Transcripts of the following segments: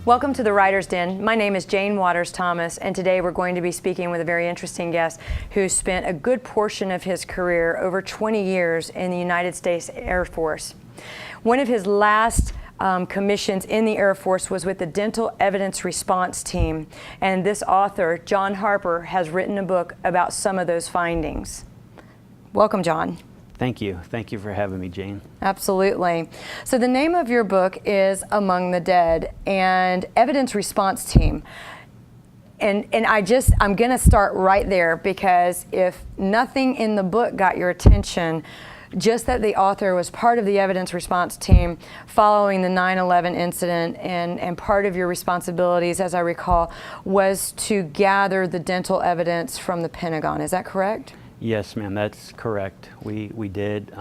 Welcome to the Writer's Den. My name is Jane Waters Thomas, and today we're going to be speaking with a very interesting guest who spent a good portion of his career, over 20 years, in the United States Air Force. One of his last commissions in the Air Force was with the Dental Evidence Response Team, and this author, John Harper, has written a book about some of those findings. Welcome, John. Thank you. Thank you for having me, Jane. Absolutely. So the name of your book is Among the Dead and Evidence Response Team. And I'm going to start right there, because if nothing in the book got your attention, just that the author was part of the evidence response team following the 9/11 incident, and part of your responsibilities, as I recall, was to gather the dental evidence from the Pentagon. Is that correct? Yes, ma'am, that's correct. We did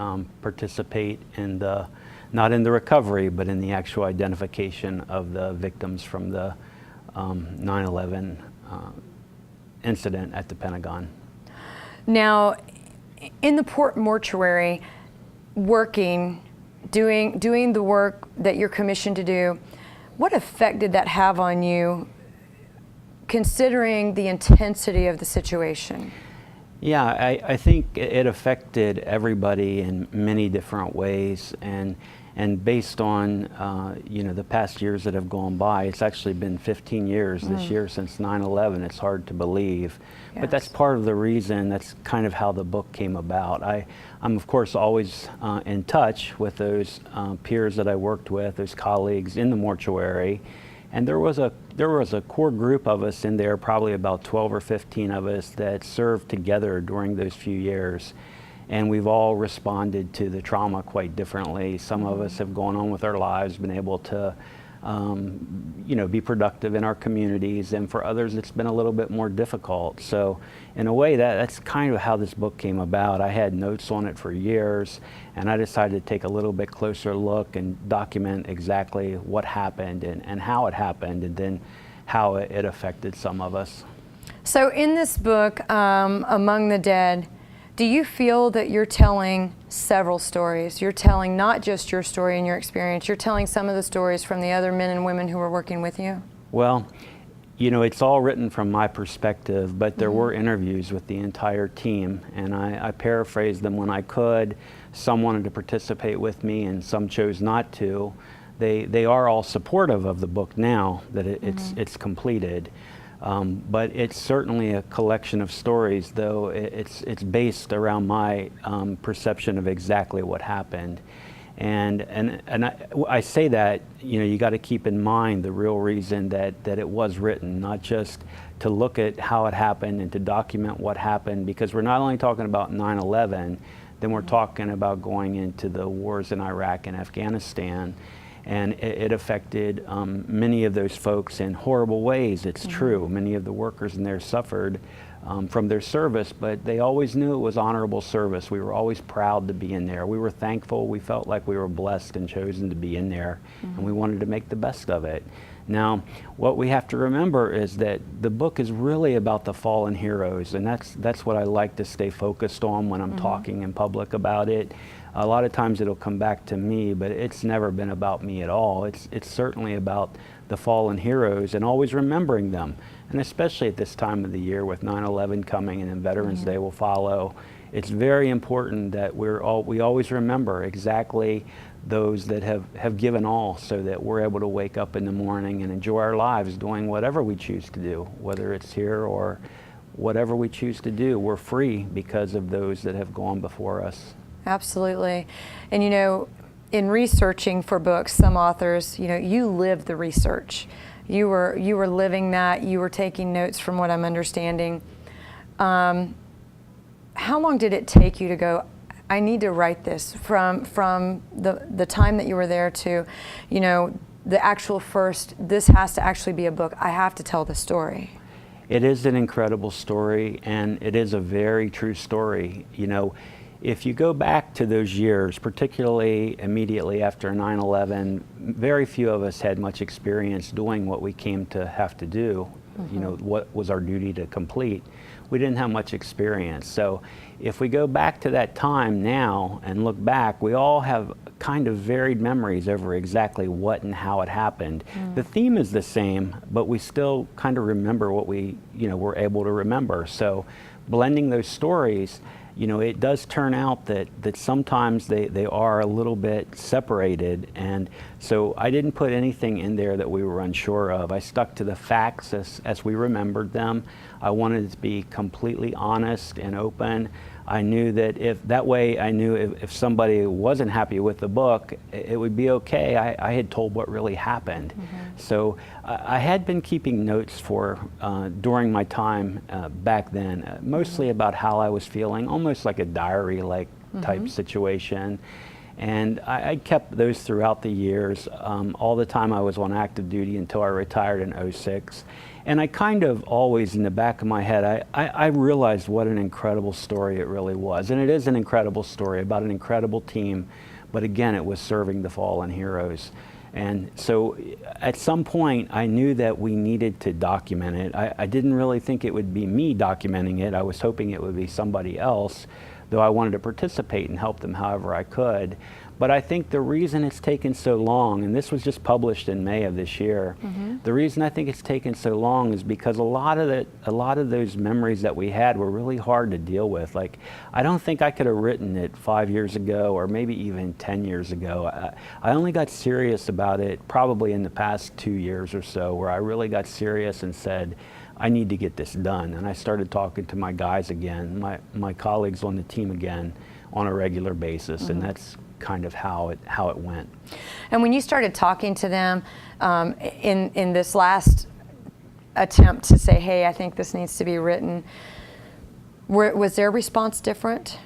participate in not in the recovery, but in the actual identification of the victims from the 9/11 incident at the Pentagon. Now, in the port mortuary, doing the work that you're commissioned to do, what effect did that have on you, considering the intensity of the situation? Yeah, I think it affected everybody in many different ways, and based on the past years that have gone by, it's actually been 15 years this year since 9/11. It's hard to believe, yes. But that's part of the reason. That's kind of how the book came about. I'm of course always in touch with those peers that I worked with, those colleagues in the mortuary. And there was a core group of us in there, probably about 12 or 15 of us, that served together during those few years. And we've all responded to the trauma quite differently. Some of us have gone on with our lives, been able to be productive in our communities, and for others it's been a little bit more difficult. So in a way, that's kind of how this book came about. I had notes on it for years, and I decided to take a little bit closer look and document exactly what happened and how it happened, and then how it affected some of us. So in this book, Among the Dead, do you feel that you're telling several stories? You're telling not just your story and your experience, you're telling some of the stories from the other men and women who were working with you? Well, it's all written from my perspective, but there were interviews with the entire team, and I paraphrased them when I could. Some wanted to participate with me, and some chose not to. They are all supportive of the book now that it's completed. But it's certainly a collection of stories, though it's based around my perception of exactly what happened. And I say that, you got to keep in mind the real reason that it was written, not just to look at how it happened and to document what happened, because we're not only talking about 9/11, then we're talking about going into the wars in Iraq and Afghanistan. And it affected many of those folks in horrible ways. It's true. Many of the workers in there suffered from their service, but they always knew it was honorable service. We were always proud to be in there. We were thankful. We felt like we were blessed and chosen to be in there, and we wanted to make the best of it. Now, what we have to remember is that the book is really about the fallen heroes, and that's what I like to stay focused on when I'm talking in public about it. A lot of times it'll come back to me, but it's never been about me at all. It's certainly about the fallen heroes and always remembering them. And especially at this time of the year with 9/11 coming and then Veterans Day will follow, it's very important that we always remember exactly those that have given all, so that we're able to wake up in the morning and enjoy our lives doing whatever we choose to do, whether it's here or whatever we choose to do. We're free because of those that have gone before us. Absolutely. And in researching for books, some authors, you live the research. You were living that. You were taking notes, from what I'm understanding. How long did it take you to go, I need to write this, from the time that you were there to, the actual this has to actually be a book. I have to tell the story. It is an incredible story, and it is a very true story. If you go back to those years, particularly immediately after 9/11, very few of us had much experience doing what we came to have to do you know, what was our duty to complete. We didn't have much experience. So if we go back to that time now and look back, we all have kind of varied memories over exactly what and how it happened. The theme is the same, but we still kind of remember what we, you know, were able to remember. So blending those stories, you know, it does turn out that sometimes they are a little bit separated. And so I didn't put anything in there that we were unsure of. I stuck to the facts as we remembered them. I wanted it to be completely honest and open. I knew that if somebody wasn't happy with the book, it would be okay. I had told what really happened. So I had been keeping notes during my time back then, mostly about how I was feeling, almost like a diary-like type situation. And I kept those throughout the years, all the time I was on active duty until I retired in '06. And I kind of always, in the back of my head, I realized what an incredible story it really was. And it is an incredible story about an incredible team, but again, it was serving the fallen heroes. And so at some point, I knew that we needed to document it. I didn't really think it would be me documenting it. I was hoping it would be somebody else, though I wanted to participate and help them however I could. But I think the reason it's taken so long, and this was just published in May of this year, the reason I think it's taken so long is because a lot of those memories that we had were really hard to deal with. Like, I don't think I could have written it 5 years ago or maybe even 10 years ago. I only got serious about it probably in the past 2 years or so, where I really got serious and said, I need to get this done. And I started talking to my guys again, my colleagues on the team again, on a regular basis, and that's kind of how it went. And when you started talking to them in this last attempt to say, hey, I think this needs to be written, was their response different?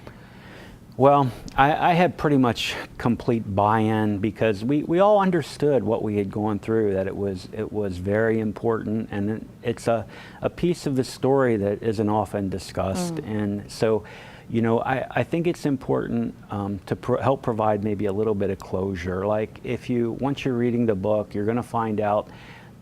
Well, I had pretty much complete buy-in because we all understood what we had gone through, that it was very important, and it's a piece of the story that isn't often discussed. And so, you know, I think it's important to help provide maybe a little bit of closure. Like, once you're reading the book, you're going to find out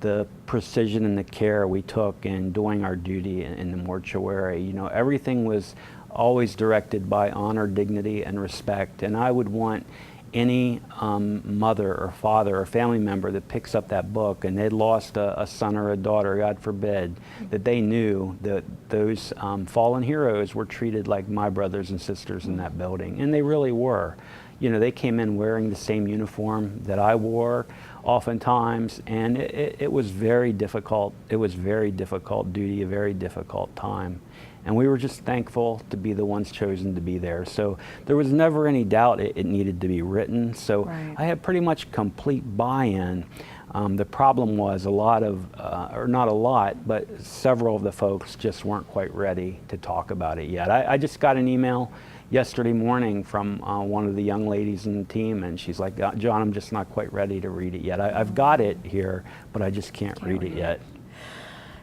the precision and the care we took in doing our duty in the mortuary. You know, everything was always directed by honor, dignity, and respect. And I would want any mother or father or family member that picks up that book and they'd lost a son or a daughter, God forbid, that they knew that those fallen heroes were treated like my brothers and sisters in that building. And they really were. You know, they came in wearing the same uniform that I wore oftentimes, and it was very difficult. It was very difficult duty, a very difficult time. And we were just thankful to be the ones chosen to be there. So there was never any doubt it needed to be written. So I had pretty much complete buy-in. The problem was or not a lot, but several of the folks just weren't quite ready to talk about it yet. I just got an email yesterday morning from one of the young ladies in the team, and she's like, John, I'm just not quite ready to read it yet. I've got it here, but I just can't read it yet.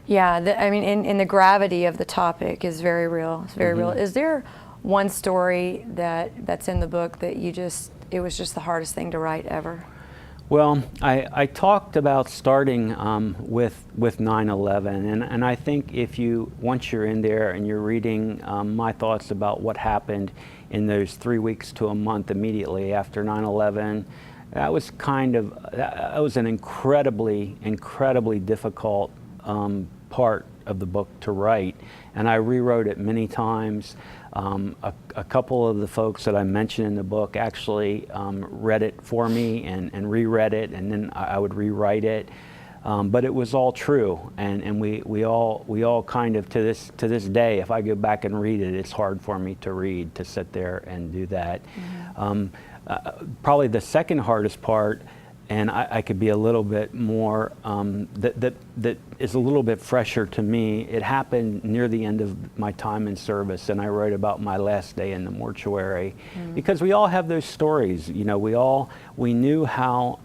Yeah, I mean, in the gravity of the topic is very real. It's very real. Is there one story that's in the book that it was just the hardest thing to write ever? Well, I talked about starting with 9/11, and I think once you're in there and you're reading my thoughts about what happened in those 3 weeks to a month immediately after 9/11, that was an incredibly, incredibly difficult part of the book to write, and I rewrote it many times. A couple of the folks that I mentioned in the book actually read it for me and reread it, and then I would rewrite it. But it was all true, and we all kind of to this day, if I go back and read it, it's hard for me to sit there and do that. Probably the second hardest part, and I could be a little bit more, that is a little bit fresher to me. It happened near the end of my time in service, and I wrote about my last day in the mortuary, because we all have those stories. You know, we knew how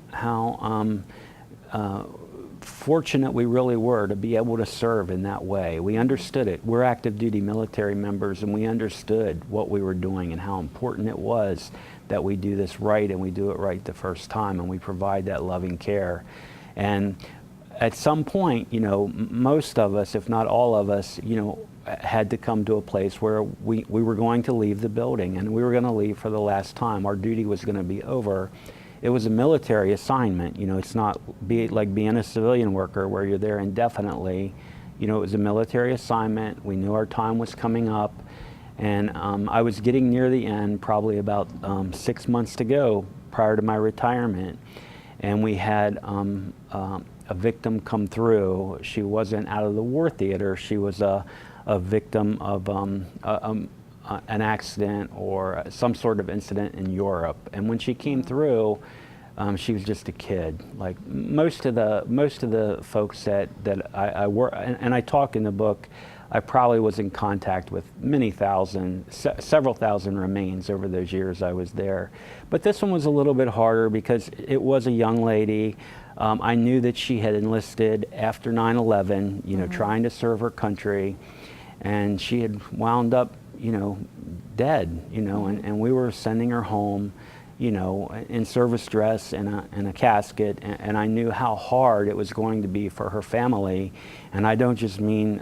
fortunate we really were to be able to serve in that way. We understood it. We're active duty military members, and we understood what we were doing and how important it was that we do this right, and we do it right the first time, and we provide that loving care. And at some point, most of us, if not all of us, had to come to a place where we were going to leave the building, and we were going to leave for the last time. Our duty was going to be over. It was a military assignment. It's not like being a civilian worker where you're there indefinitely. It was a military assignment. We knew our time was coming up, and I was getting near the end, probably about 6 months to go prior to my retirement, and we had a victim come through. She wasn't out of the war theater. She was a victim of an accident or some sort of incident in Europe. And when she came through, she was just a kid. Like most of the folks that I work, and I talk in the book, I probably was in contact with many thousand, several thousand remains over those years I was there. But this one was a little bit harder because it was a young lady. I knew that she had enlisted after 9/11, trying to serve her country, and she had wound up, dead, and we were sending her home, in service dress and a casket, and I knew how hard it was going to be for her family. And I don't just mean,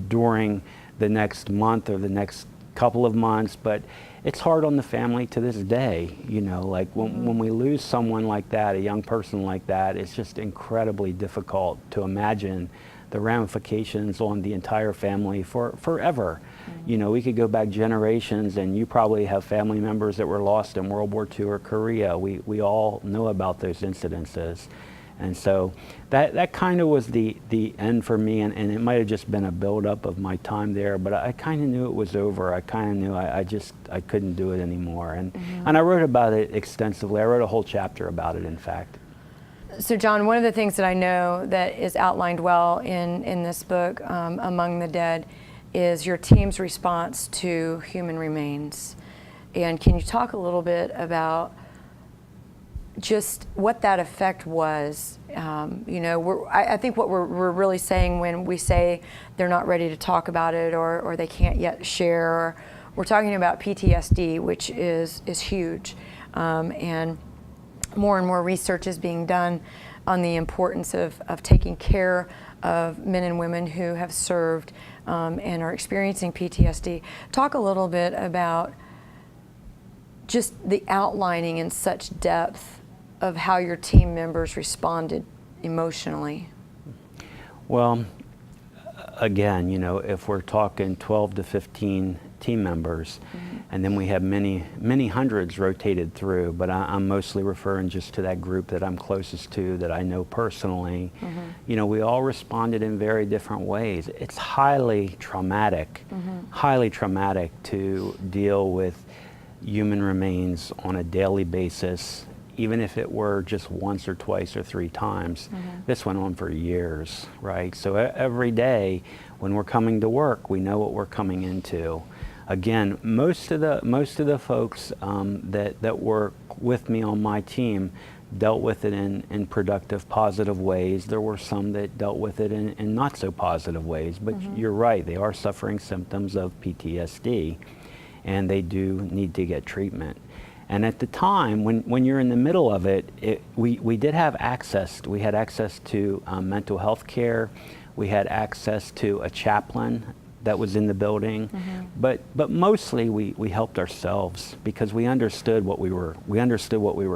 during the next month or the next couple of months, but it's hard on the family to this day, like when we lose someone like that, a young person like that, it's just incredibly difficult to imagine the ramifications on the entire family for forever. We could go back generations, and you probably have family members that were lost in World War II or Korea. We all know about those incidences. And so that kind of was the end for me, and it might have just been a buildup of my time there, but I kind of knew it was over. I kind of knew I couldn't do it anymore. And I wrote about it extensively. I wrote a whole chapter about it, in fact. So John, one of the things that I know that is outlined well in this book, Among the Dead, is your team's response to human remains. And can you talk a little bit about just what that effect was? I think what we're really saying when we say they're not ready to talk about it or they can't yet share, we're talking about PTSD, which is huge. And more research is being done on the importance of taking care of men and women who have served and are experiencing PTSD. Talk a little bit about just the outlining in such depth of how your team members responded emotionally. Well, again, if we're talking 12 to 15 team members, and then we have many hundreds rotated through, but I'm mostly referring just to that group that I'm closest to, that I know personally. We all responded in very different ways. It's highly traumatic to deal with human remains on a daily basis, even if it were just once or twice or 3 times. This went on for years, right? So every day when we're coming to work, we know what we're coming into. Again, most of the folks that work with me on my team dealt with it in productive, positive ways. There were some that dealt with it in not so positive ways, but you're right, they are suffering symptoms of PTSD, and they do need to get treatment. And at the time, when you're in the middle of it, we did have access. We had access to mental health care. We had access to a chaplain that was in the building, but mostly we helped ourselves because we understood what we were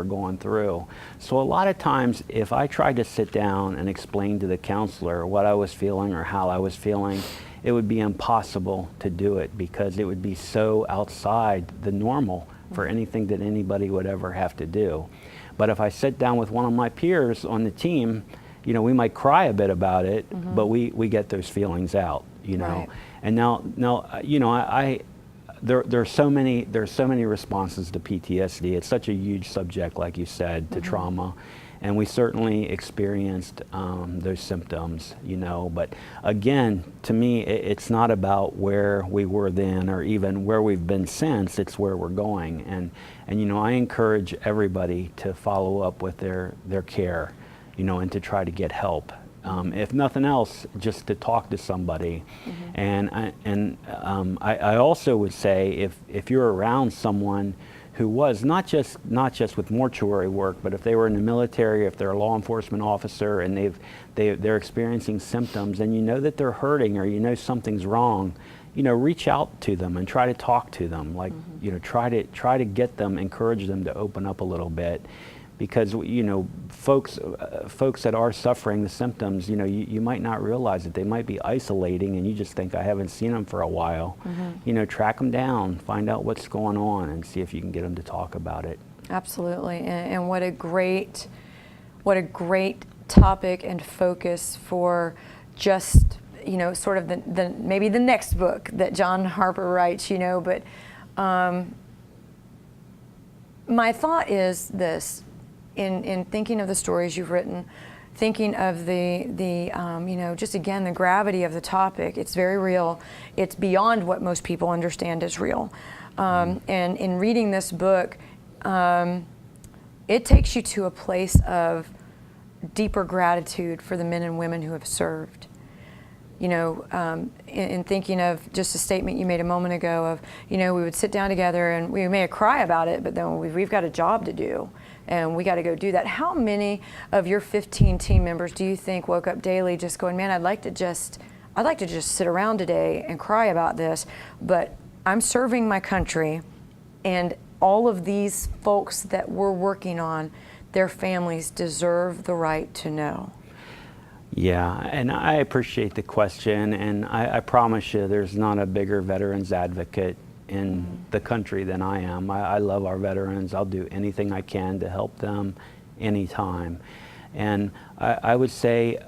going through. So a lot of times, if I tried to sit down and explain to the counselor what I was feeling or how I was feeling, it would be impossible to do it because it would be so outside the normal for anything that anybody would ever have to do. But if I sit down with one of my peers on the team, we might cry a bit about it, but we get those feelings out, Right. And now, there's so many responses to PTSD. It's such a huge subject, like you said, to trauma, and we certainly experienced those symptoms, But again, to me, it's not about where we were then or even where we've been since. It's where we're going, and I encourage everybody to follow up with their care, and to try to get help. If nothing else, just to talk to somebody. And I also would say if you're around someone who was not just with mortuary work, but if they were in the military, if they're a law enforcement officer and they're experiencing symptoms, and you know that they're hurting or you know something's wrong, you know, reach out to them and try to talk to them. Like, you know, try to get them, encourage them to open up a little bit, because you know, folks that are suffering the symptoms, you know, you might not realize that they might be isolating, and you just think, I haven't seen them for a while. You know, track them down, find out what's going on, and see if you can get them to talk about it. Absolutely, and what a great topic and focus for just, you know, sort of the maybe the next book that John Harper writes, you know. But my thought is this: in thinking of the stories you've written, thinking of the you know, just again the gravity of the topic. It's very real. It's beyond what most people understand as real. And in reading this book, it takes you to a place of deeper gratitude for the men and women who have served. You know, in thinking of just a statement you made a moment ago of, you know, we would sit down together and we may cry about it, but then we've got a job to do and we got to go do that. How many of your 15 team members do you think woke up daily just going, man, I'd like to just sit around today and cry about this, but I'm serving my country, and all of these folks that we're working on, their families deserve the right to know? Yeah, and I appreciate the question, and I promise you there's not a bigger veterans advocate in the country than I am. I love our veterans. I'll do anything I can to help them anytime. And I would say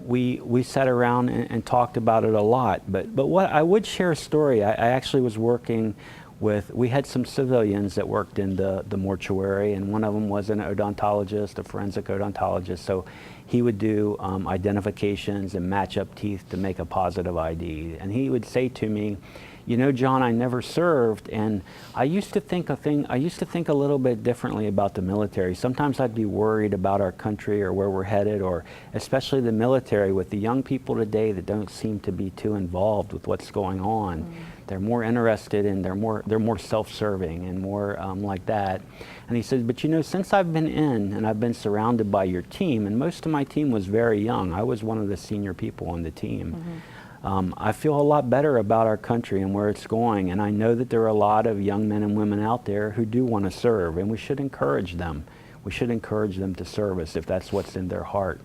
we sat around and talked about it a lot, but what I would share a story. I actually was working with, we had some civilians that worked in the mortuary, and one of them was an odontologist, a forensic odontologist. So he would do identifications and match up teeth to make a positive ID. And he would say to me, you know, John, I never served, and I used to think a little bit differently about the military. Sometimes I'd be worried about our country or where we're headed, or especially the military with the young people today that don't seem to be too involved with what's going on. They're more interested and they're more self-serving and more like that. And he says, but you know, since I've been in and I've been surrounded by your team, and most of my team was very young. I was one of the senior people on the team. I feel a lot better about our country and where it's going, and I know that there are a lot of young men and women out there who do want to serve, and we should encourage them. We should encourage them to service if that's what's in their heart.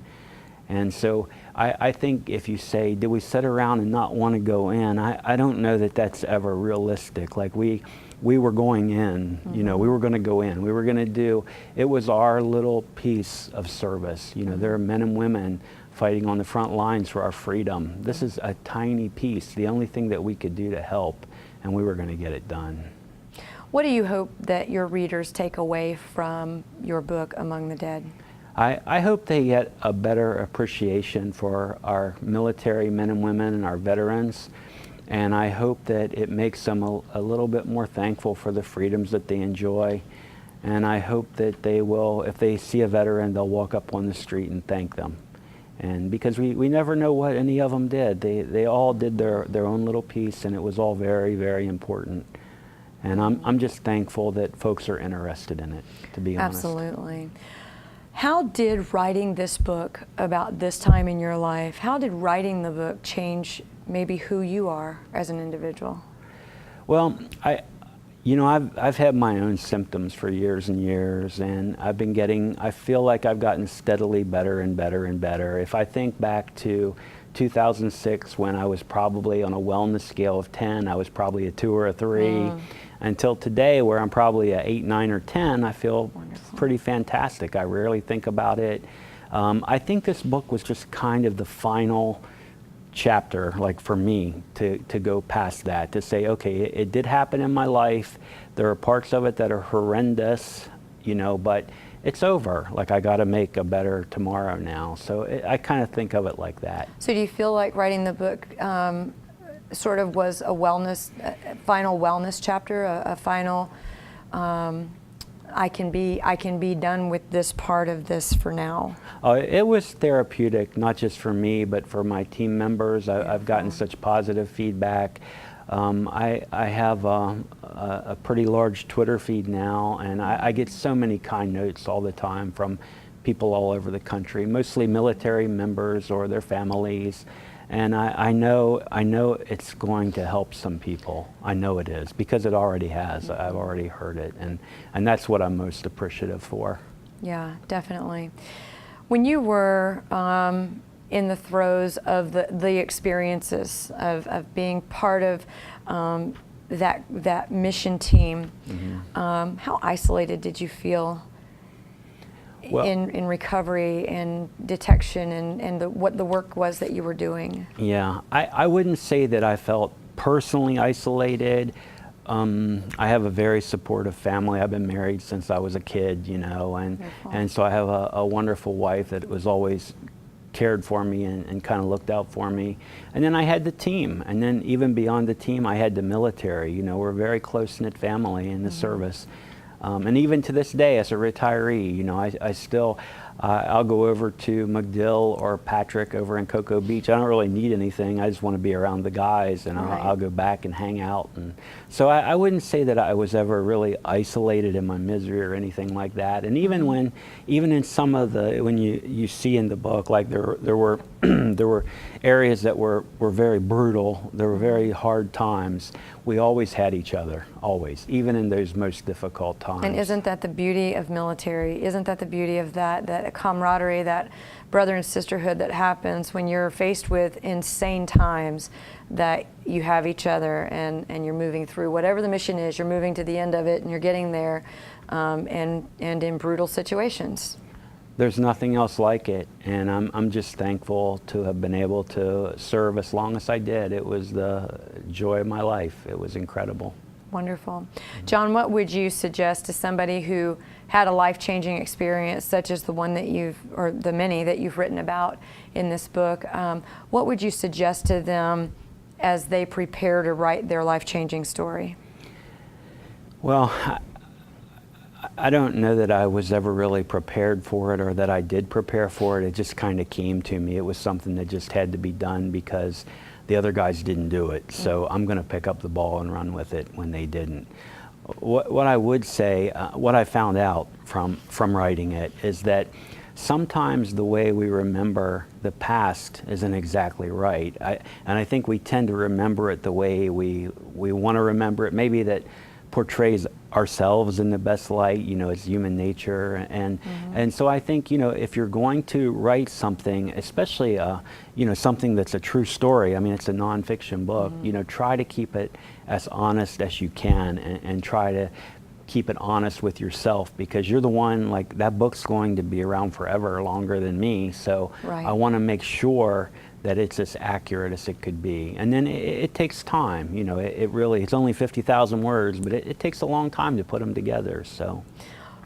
And so I think if you say, did we sit around and not want to go in, I don't know that that's ever realistic. Like we were going in, you know, we were going to go in. We were going to do, it was our little piece of service. You know, there are men and women fighting on the front lines for our freedom. This is a tiny piece, the only thing that we could do to help, and we were going to get it done. What do you hope that your readers take away from your book, Among the Dead? I hope they get a better appreciation for our military men and women and our veterans, and I hope that it makes them a little bit more thankful for the freedoms that they enjoy. And I hope that they will, if they see a veteran, they'll walk up on the street and thank them. And because we never know what any of them did. They all did their own little piece, and it was all very, very important. And I'm just thankful that folks are interested in it, to be honest. Absolutely. How did writing this book about this time in your life, how did writing the book change maybe who you are as an individual? Well, I've had my own symptoms for years and years, and I feel like I've gotten steadily better and better and better. If I think back to 2006, when I was probably on a wellness scale of 10, I was probably a 2 or a 3. Until today, where I'm probably a 8, 9, or 10, I feel pretty fantastic. I rarely think about it. I think this book was just kind of the final chapter, like for me, to go past that, to say, okay, it did happen in my life. There are parts of it that are horrendous, you know, but it's over. Like, I got to make a better tomorrow now. So I kind of think of it like that. So do you feel like writing the book sort of was a final wellness chapter, a final, I can be done with this part of this for now? It was therapeutic, not just for me, but for my team members. I've gotten such positive feedback. I have a pretty large Twitter feed now, and I get so many kind notes all the time from people all over the country, mostly military members or their families. And I know it's going to help some people. I know it is, because it already has. I've already heard it, and that's what I'm most appreciative for. Yeah, definitely. When you were in the throes of the experiences of being part of that mission team, how isolated did you feel? Well, in recovery and detection and what the work was that you were doing? Yeah, I wouldn't say that I felt personally isolated. I have a very supportive family. I've been married since I was a kid, you know, and so I have a wonderful wife that was always cared for me and kind of looked out for me. And then I had the team, and then even beyond the team, I had the military. You know, we're a very close-knit family in the service. And even to this day, as a retiree, you know, I still, I'll go over to MacDill or Patrick over in Cocoa Beach. I don't really need anything. I just want to be around the guys, and I'll go back and hang out. And so I wouldn't say that I was ever really isolated in my misery or anything like that. And even in some of when you see in the book, like there were there were areas that were very brutal. There were very hard times. We always had each other, always, even in those most difficult times. And isn't that the beauty of military? Isn't that the beauty of that camaraderie, that brother and sisterhood that happens when you're faced with insane times, that you have each other and you're moving through whatever the mission is, you're moving to the end of it and you're getting there, and in brutal situations. There's nothing else like it, and I'm just thankful to have been able to serve as long as I did. It was the joy of my life. It was incredible. Wonderful. John, what would you suggest to somebody who had a life-changing experience such as the one that or the many that you've written about in this book? What would you suggest to them as they prepare to write their life-changing story? Well, I don't know that I was ever really prepared for it, or that I did prepare for it. It just kind of came to me. It was something that just had to be done because the other guys didn't do it. So I'm going to pick up the ball and run with it when they didn't. What I would say, what I found out from writing it, is that sometimes the way we remember the past isn't exactly right. And I think we tend to remember it the way we want to remember it. Maybe that portrays ourselves in the best light, you know, it's human nature. And so I think, you know, if you're going to write something, especially, you know, something that's a true story, I mean, it's a nonfiction book, you know, try to keep it as honest as you can, and try to keep it honest with yourself, because you're the one, like, that book's going to be around forever, longer than me. So I want to make sure that it's as accurate as it could be. And then it takes time, you know, it's only 50,000 words, but it takes a long time to put them together, so.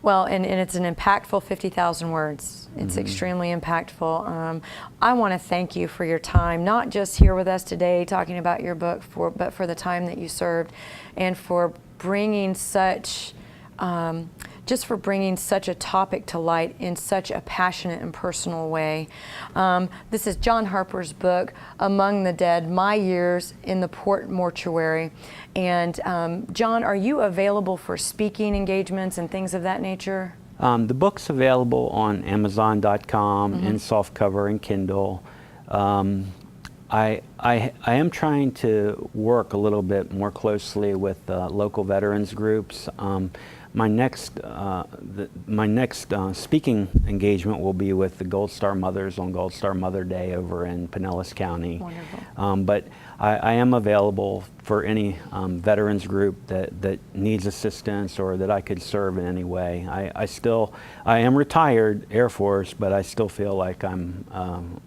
Well, and it's an impactful 50,000 words. It's extremely impactful. I want to thank you for your time, not just here with us today talking about your book, but for the time that you served, and for bringing such a topic to light in such a passionate and personal way. This is John Harper's book, Among the Dead, My Years in the Port Mortuary. And John, are you available for speaking engagements and things of that nature? The book's available on Amazon.com, in softcover and Kindle. I am trying to work a little bit more closely with local veterans groups. My next speaking engagement will be with the Gold Star Mothers on Gold Star Mother Day over in Pinellas County. Wonderful. But I am available for any veterans group that needs assistance, or that I could serve in any way. I am retired Air Force, but I still feel like I'm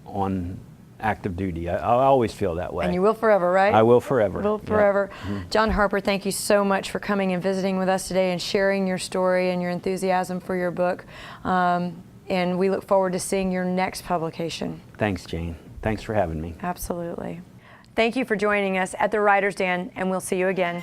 on active duty. I always feel that way. And you will forever, right? I will forever. Will forever. Yep. John Harper, thank you so much for coming and visiting with us today and sharing your story and your enthusiasm for your book. And we look forward to seeing your next publication. Thanks, Jane. Thanks for having me. Absolutely. Thank you for joining us at the Writer's Den, and we'll see you again.